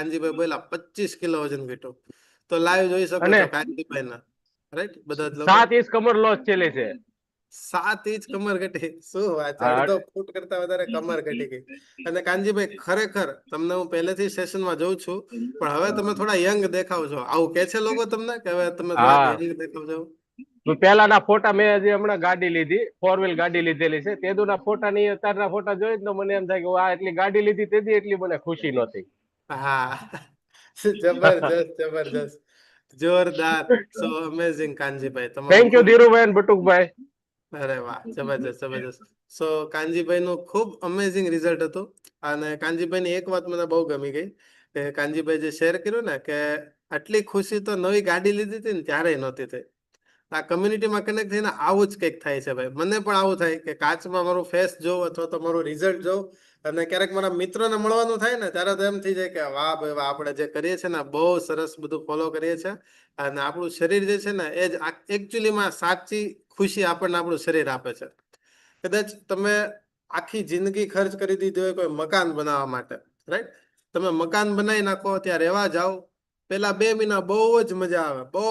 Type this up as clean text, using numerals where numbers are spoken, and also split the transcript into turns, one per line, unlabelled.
કાનજીભાઈ બોલ્યા 25 કિલો વજન ઘટ્યો. તો લાઈવ જોઈ શકો
અને
છો કાનજીભાઈ ના, રાઈટ, બધા જ લોકો
7 ઇંચ કમર લોસ છેલ્લે છે.
7 ઇંચ કમર ઘટી, શું વાત છે,
હા,
1.5 ફૂટ કરતા વધારે કમર ઘટી ગઈ. અને કાનજીભાઈ ખરેખર તમને હું પહેલેથી સેશનમાં જોઉં છું, પણ હવે તમે થોડા યંગ દેખાવ છો. આવું કે છે લોકો તમને કે હવે તમે થોડા
હા.
યંગ દેખાવ છો?
પેલાના ફોટા મેં હજી હમણાં ગાડી લીધી, 4 વ્હીલ ગાડી લીધેલી છે. તેદુના ફોટા ની અત્યારના ફોટા જોઈ તો મને એમ થાય કે આ એટલી ગાડી લીધી તેથી એટલી મને ખુશી નહોતી.
હા. જબરજસ્ત જબરજસ્ત, જોરદાર. સો અમેઝિંગ કાનજીભાઈ, તમારો
થેન્ક યુ
ખૂબ
ધીરુભાઈ અને બટુકભાઈ.
અરે વાહ, જબરજસ્ત જબરજસ્ત. સો કાનજીભાઈ નું ખૂબ અમેઝિંગ રિઝલ્ટ હતું. અને કાનજીભાઈની એક વાત મને બહુ ગમી ગઈ કે કાનજીભાઈ જે શેર કર્યું ને કે આટલી ખુશી તો નવી ગાડી લીધી હતી ને ત્યારે નહોતી થઈ. આ કમ્યુનિટીમાં કનેક્ટ થઈને આવું જ કંઈક થાય છે ભાઈ. મને પણ આવું થાય કે કાચમાં મારું ફેસ જોઉં અથવા તો મારું રિઝલ્ટ જોઉં, અને ક્યારેક મારા મિત્રોને મળવાનું થાય ને ત્યારે તો એમ થઈ જાય કે વાહ ભાઈ વાહ, આપણે જે કરીએ છીએ ને બહુ સરસ બધું ફોલો કરીએ છીએ. અને આપણું શરીર જે છે ને એ જ એકચ્યુઅલીમાં સાચી ખુશી આપણને આપણું શરીર આપે છે. કદાચ તમે આખી જિંદગી ખર્ચ કરી દીધી હોય કોઈ મકાન બનાવવા માટે, રાઈટ, તમે મકાન બનાવી નાખો, ત્યાં રહેવા જાઓ, પેલા 2 મહિના બહુ જ મજા આવે, બહુ